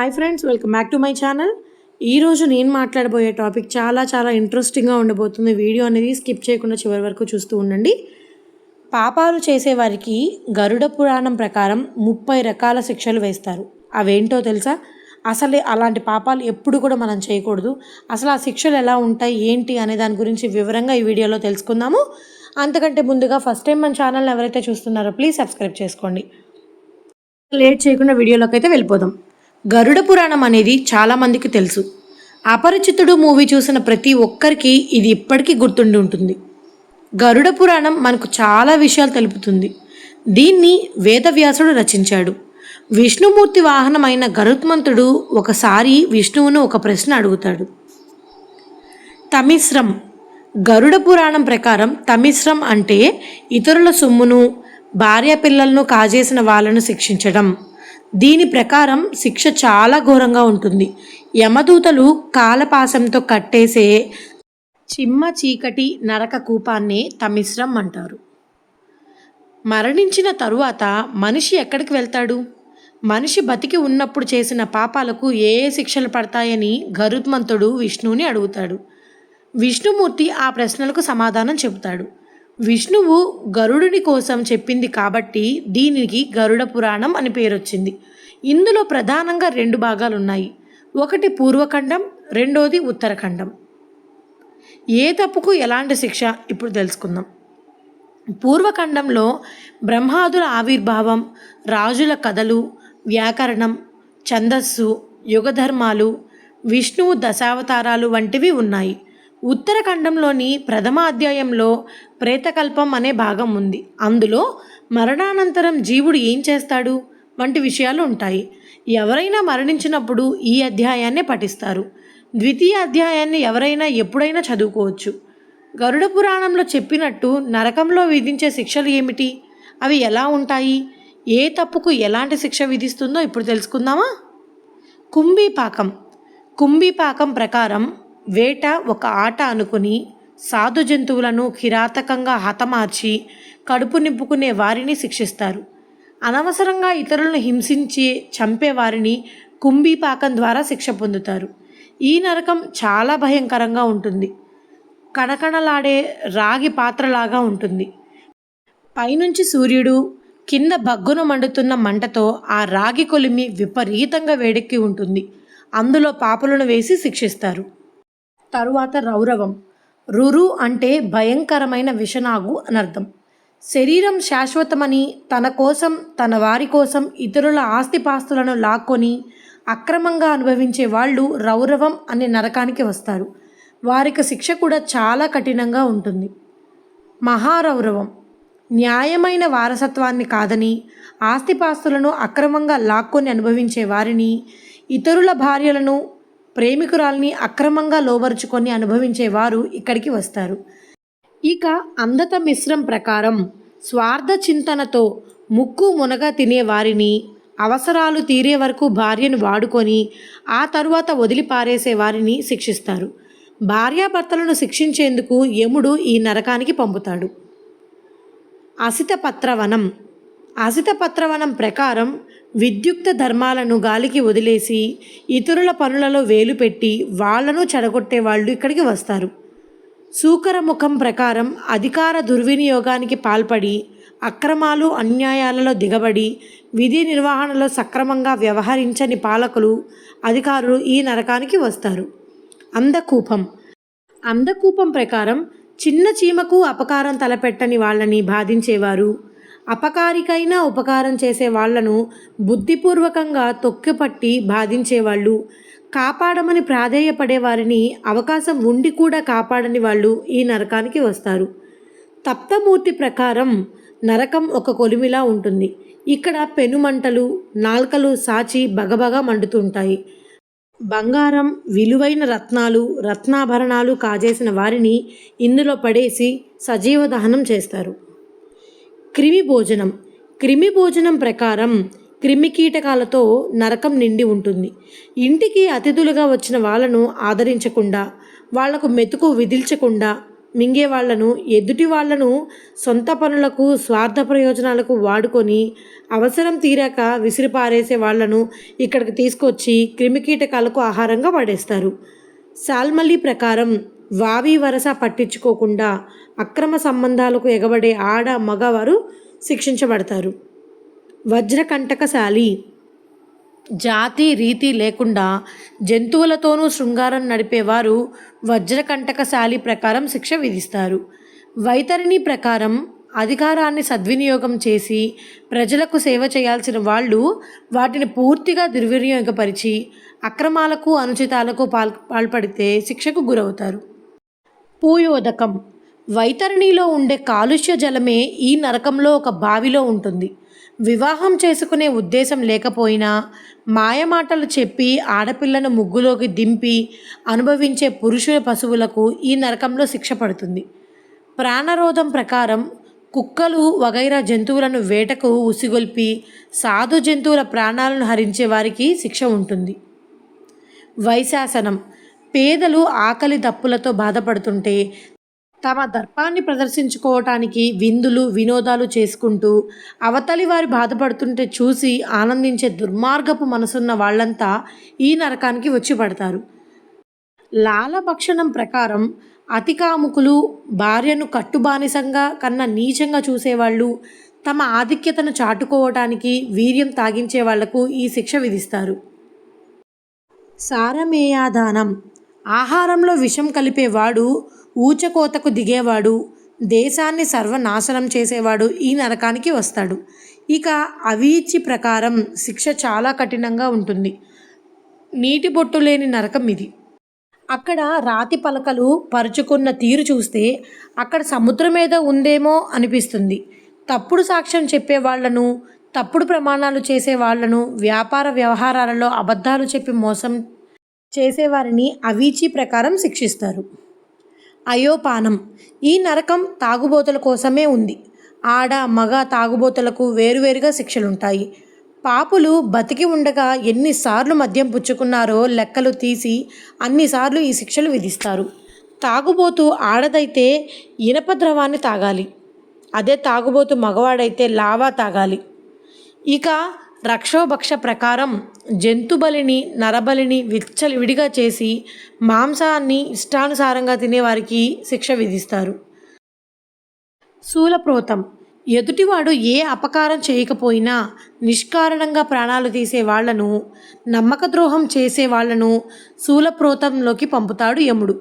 Hi friends, welcome back to my channel. ఈరోజు నేను మాట్లాడబోయే topic చాలా ఇంట్రెస్టింగ్గా ఉండబోతుంది. వీడియో అనేది స్కిప్ చేయకుండా చివరి వరకు చూస్తూ ఉండండి. పాపాలు చేసేవారికి గరుడ పురాణం ప్రకారం 30 రకాల శిక్షలు వేస్తారు. అవేంటో తెలుసా? అసలు అలాంటి పాపాలు ఎప్పుడు కూడా మనం చేయకూడదు. అసలు ఆ శిక్షలు ఎలా ఉంటాయి, ఏంటి అనే దాని గురించి వివరంగా ఈ వీడియోలో తెలుసుకుందాము. అంతకంటే ముందుగా ఫస్ట్ టైం మన ఛానల్ని ఎవరైతే చూస్తున్నారో ప్లీజ్ సబ్స్క్రైబ్ చేసుకోండి. లేట్ చేయకుండా వీడియోలోకి అయితే వెళ్ళిపోదాం. గరుడ పురాణం అనేది చాలామందికి తెలుసు. అపరిచితుడు మూవీ చూసిన ప్రతి ఒక్కరికి ఇది ఇప్పటికీ గుర్తుండి ఉంటుంది. గరుడ పురాణం మనకు చాలా విషయాలు తెలుపుతుంది. దీన్ని వేదవ్యాసుడు రచించాడు. విష్ణుమూర్తి వాహనమైన గరుత్మంతుడు ఒకసారి విష్ణువును ఒక ప్రశ్న అడుగుతాడు. తమిశ్రం. గరుడ పురాణం ప్రకారం తమిశ్రం అంటే ఇతరుల సొమ్మును, భార్య పిల్లలను కాజేసిన వాళ్ళను శిక్షించడం. దీని ప్రకారం శిక్ష చాలా ఘోరంగా ఉంటుంది. యమదూతలు కాలపాసంతో కట్టేసే చిమ్మ చీకటి నరక కూపాన్నే తమిశ్రం అంటారు. మరణించిన తరువాత మనిషి ఎక్కడికి వెళ్తాడు? మనిషి బతికి ఉన్నప్పుడు చేసిన పాపాలకు ఏ శిక్షలు పడతాయని గరుత్మంతుడు విష్ణువుని అడుగుతాడు. విష్ణుమూర్తి ఆ ప్రశ్నలకు సమాధానం చెబుతాడు. విష్ణువు గరుడుని కోసం చెప్పింది కాబట్టి దీనికి గరుడ పురాణం అని పేరు వచ్చింది. ఇందులో ప్రధానంగా 2 భాగాలు ఉన్నాయి. ఒకటి పూర్వఖండం, రెండోది ఉత్తరఖండం. ఏ తప్పుకు ఎలాంటి శిక్ష ఇప్పుడు తెలుసుకుందాం. పూర్వఖండంలో బ్రహ్మాదుల ఆవిర్భావం, రాజుల కథలు, వ్యాకరణం, ఛందస్సు, యుగధర్మాలు, విష్ణువు దశావతారాలు వంటివి ఉన్నాయి. ఉత్తరఖండంలోని ప్రథమ అధ్యాయంలో ప్రేతకల్పం అనే భాగం ఉంది. అందులో మరణానంతరం జీవుడు ఏం చేస్తాడు వంటి విషయాలు ఉంటాయి. ఎవరైనా మరణించినప్పుడు ఈ అధ్యాయాన్ని పఠిస్తారు. ద్వితీయ అధ్యాయాన్ని ఎవరైనా ఎప్పుడైనా చదువుకోవచ్చు. గరుడ పురాణంలో చెప్పినట్టు నరకంలో విధించే శిక్షలు ఏమిటి, అవి ఎలా ఉంటాయి, ఏ తప్పుకు ఎలాంటి శిక్ష విధిస్తుందో ఇప్పుడు తెలుసుకుందామా? కుంభీపాకం. కుంభీపాకం ప్రకారం వేట ఒక ఆట అనుకుని సాధు జంతువులను కిరాతకంగా హతమార్చి కడుపు నింపుకునే వారిని శిక్షిస్తారు. అనవసరంగా ఇతరులను హింసించి చంపే వారిని కుంభీపాకం ద్వారా శిక్ష పొందుతారు. ఈ నరకం చాలా భయంకరంగా ఉంటుంది. కణకణలాడే రాగి పాత్రలాగా ఉంటుంది. పైనుంచి సూర్యుడు, కింద బగ్గున మండుతున్న మంటతో ఆ రాగి కొలిమి విపరీతంగా వేడెక్కి ఉంటుంది. అందులో పాపులను వేసి శిక్షిస్తారు. తరువాత రౌరవం. రురు అంటే భయంకరమైన విషనాగు అనర్థం. శరీరం శాశ్వతమని తన కోసం, తన వారి కోసం ఇతరుల ఆస్తిపాస్తులను లాక్కొని అక్రమంగా అనుభవించే వాళ్ళు రౌరవం అనే నరకానికి వస్తారు. వారికి శిక్ష కూడా చాలా కఠినంగా ఉంటుంది. మహారౌరవం. న్యాయమైన వారసత్వాన్ని కాదని ఆస్తిపాస్తులను అక్రమంగా లాక్కొని అనుభవించే వారిని, ఇతరుల భార్యలను, ప్రేమికురాల్ని అక్రమంగా లోబరుచుకొని అనుభవించేవారు ఇక్కడికి వస్తారు. ఇక అందత మిశ్రం ప్రకారం స్వార్థ చింతనతో ముక్కు మునగ తినే వారిని, అవసరాలు తీరే వరకు భార్యను వాడుకొని ఆ తరువాత వదిలిపారేసే వారిని శిక్షిస్తారు. భార్యాభర్తలను శిక్షించేందుకు యముడు ఈ నరకానికి పంపుతాడు. అసితపత్రవనం. అసితపత్రవనం ప్రకారం విద్యుక్త ధర్మాలను గాలికి వదిలేసి ఇతరుల పనులలో వేలు పెట్టి వాళ్లను చెడగొట్టే వాళ్ళు ఇక్కడికి వస్తారు. సూకరముఖం ప్రకారం అధికార దుర్వినియోగానికి పాల్పడి అక్రమాలు, అన్యాయాలలో దిగబడి విధి నిర్వహణలో సక్రమంగా వ్యవహరించని పాలకులు, అధికారులు ఈ నరకానికి వస్తారు. అంధకూపం. అంధకూపం ప్రకారం చిన్న చీమకు అపకారం తలపెట్టని వాళ్ళని బాధించేవారు, అపకారికైనా ఉపకారం చేసే వాళ్లను బుద్ధిపూర్వకంగా తొక్కిపట్టి బాధించేవాళ్ళు, కాపాడమని ప్రాధేయపడే వారిని అవకాశం ఉండి కూడా కాపాడని వాళ్ళు ఈ నరకానికి వస్తారు. తప్తమూర్తి ప్రకారం నరకం ఒక కొలిమిలా ఉంటుంది. ఇక్కడ పెనుమంటలు, నాల్కలు సాచి బగబగా మండుతుంటాయి. బంగారం, విలువైన రత్నాలు, రత్నాభరణాలు కాజేసిన వారిని ఇందులో పడేసి సజీవ దహనం చేస్తారు. క్రిమి భోజనం. క్రిమి భోజనం ప్రకారం క్రిమికీటకాలతో నరకం నిండి ఉంటుంది. ఇంటికి అతిథులుగా వచ్చిన వాళ్ళను ఆదరించకుండా, వాళ్లకు మెతుకు విదిల్చకుండా, మింగే వాళ్లను, ఎదుటి వాళ్లను సొంత పనులకు, స్వార్థ ప్రయోజనాలకు వాడుకొని అవసరం తీరాక విసిరిపారేసే వాళ్లను ఇక్కడికి తీసుకొచ్చి క్రిమికీటకాలకు ఆహారంగా పడేస్తారు. సాల్మలీ ప్రకారం వావి వరస పట్టించుకోకుండా అక్రమ సంబంధాలకు ఎగబడే ఆడ మగవారు శిక్షించబడతారు. వజ్రకంటకశాలి జాతి రీతి లేకుండా జంతువులతోనూ శృంగారం నడిపేవారు వజ్రకంటకశాలి ప్రకారం శిక్ష విధిస్తారు. వైతరిణి ప్రకారం అధికారాన్ని సద్వినియోగం చేసి ప్రజలకు సేవ చేయాల్సిన వాళ్ళు వాటిని పూర్తిగా దుర్వినియోగపరిచి అక్రమాలకు, అనుచితాలకు పాల్పడితే శిక్షకు గురవుతారు. పూయోదకం వైతరిణిలో ఉండే కాలుష్య జలమే ఈ నరకంలో ఒక బావిలో ఉంటుంది. వివాహం చేసుకునే ఉద్దేశం లేకపోయినా మాయమాటలు చెప్పి ఆడపిల్లను ముగ్గులోకి దింపి అనుభవించే పురుషుల పశువులకు ఈ నరకంలో శిక్ష పడుతుంది. ప్రాణరోధం ప్రకారం కుక్కలు వగైరా జంతువులను వేటకు ఉసిగొల్పి సాధు జంతువుల ప్రాణాలను హరించే వారికి శిక్ష ఉంటుంది. వైశాసనం పేదలు ఆకలి దప్పులతో బాధపడుతుంటే తమ దర్పాన్ని ప్రదర్శించుకోవటానికి విందులు, వినోదాలు చేసుకుంటూ అవతలి వారి బాధపడుతుంటే చూసి ఆనందించే దుర్మార్గపు మనసున్న వాళ్ళంతా ఈ నరకానికి వచ్చి పడతారు. లాలభక్షణం ప్రకారం అతి కాముకులు, భార్యను కట్టుబానిసంగా కన్నా నీచంగా చూసేవాళ్ళు, తమ ఆధిక్యతను చాటుకోవటానికి వీర్యం తాగించే వాళ్లకు ఈ శిక్ష విధిస్తారు. సారమేయాదానం ఆహారంలో విషం కలిపేవాడు, ఊచకోతకు దిగేవాడు, దేశాన్ని సర్వనాశనం చేసేవాడు ఈ నరకానికి వస్తాడు. ఇక అవీచి ప్రకారం శిక్ష చాలా కఠినంగా ఉంటుంది. నీటి బొట్టు లేని నరకం ఇది. అక్కడ రాతి పలకలు పరుచుకున్న తీరు చూస్తే అక్కడ సముద్రం మీద ఉందేమో అనిపిస్తుంది. తప్పుడు సాక్ష్యం చెప్పేవాళ్లను, తప్పుడు ప్రమాణాలు చేసేవాళ్లను, వ్యాపార వ్యవహారాలలో అబద్ధాలు చెప్పి మోసం చేసేవారిని అవీచి ప్రకారం శిక్షిస్తారు. అయోపానం ఈ నరకం తాగుబోతుల కోసమే ఉంది. ఆడ మగ తాగుబోతులకు వేరువేరుగా శిక్షలుంటాయి. పాపులు బతికి ఉండగా ఎన్నిసార్లు మద్యం పుచ్చుకున్నారో లెక్కలు తీసి అన్నిసార్లు ఈ శిక్షలు విధిస్తారు. తాగుబోతు ఆడదైతే ఇనప ద్రవాన్ని తాగాలి. అదే తాగుబోతు మగవాడైతే లావా తాగాలి. ఇక రక్షోభక్ష ప్రకారం జంతుబలిని, నరబలిని విచ్చలవిడిగా చేసి మాంసాన్ని ఇష్టానుసారంగా తినేవారికి శిక్ష విధిస్తారు. శూలప్రోతం ఎదుటివాడు ఏ అపకారం చేయకపోయినా నిష్కారణంగా ప్రాణాలు తీసే వాళ్లను, నమ్మకద్రోహం చేసే వాళ్లను శూలప్రోతంలోకి పంపుతాడు యముడు.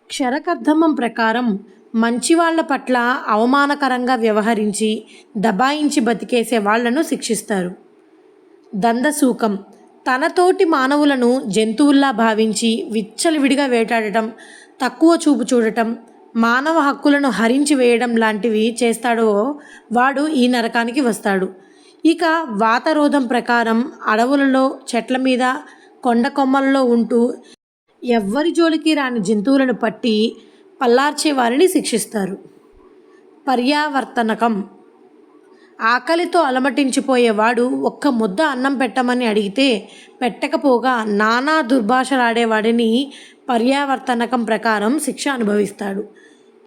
క్షరకర్ధమం ప్రకారం మంచివాళ్ల పట్ల అవమానకరంగా వ్యవహరించి దబాయించి బతికేసే వాళ్లను శిక్షిస్తారు. దందసూకం తనతోటి మానవులను జంతువుల్లా భావించి విచ్చలవిడిగా వేటాడటం, తక్కువ చూపు చూడటం, మానవ హక్కులను హరించి వేయడం లాంటివి చేస్తాడో వాడు ఈ నరకానికి వస్తాడు. ఇక వాతరోధం ప్రకారం అడవులలో, చెట్ల మీద, కొండ కొమ్మలలో ఉంటూ ఎవ్వరి జోలికి రాని జంతువులను పట్టి పల్లార్చే వారిని శిక్షిస్తారు. పర్యావర్తనకం ఆకలితో అలమటించిపోయేవాడు ఒక్క ముద్ద అన్నం పెట్టమని అడిగితే పెట్టకపోగా నానా దుర్భాషలాడేవాడిని పర్యావర్తనకం ప్రకారం శిక్ష అనుభవిస్తాడు.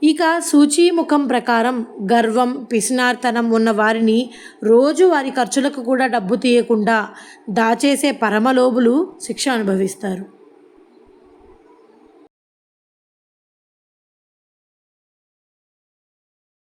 ఇక సూచీముఖం ప్రకారం గర్వం, పిసినార్తనం ఉన్న వారిని రోజు వారి ఖర్చులకు కూడా డబ్బు తీయకుండా దాచేసే పరమలోబులు శిక్ష అనుభవిస్తారు.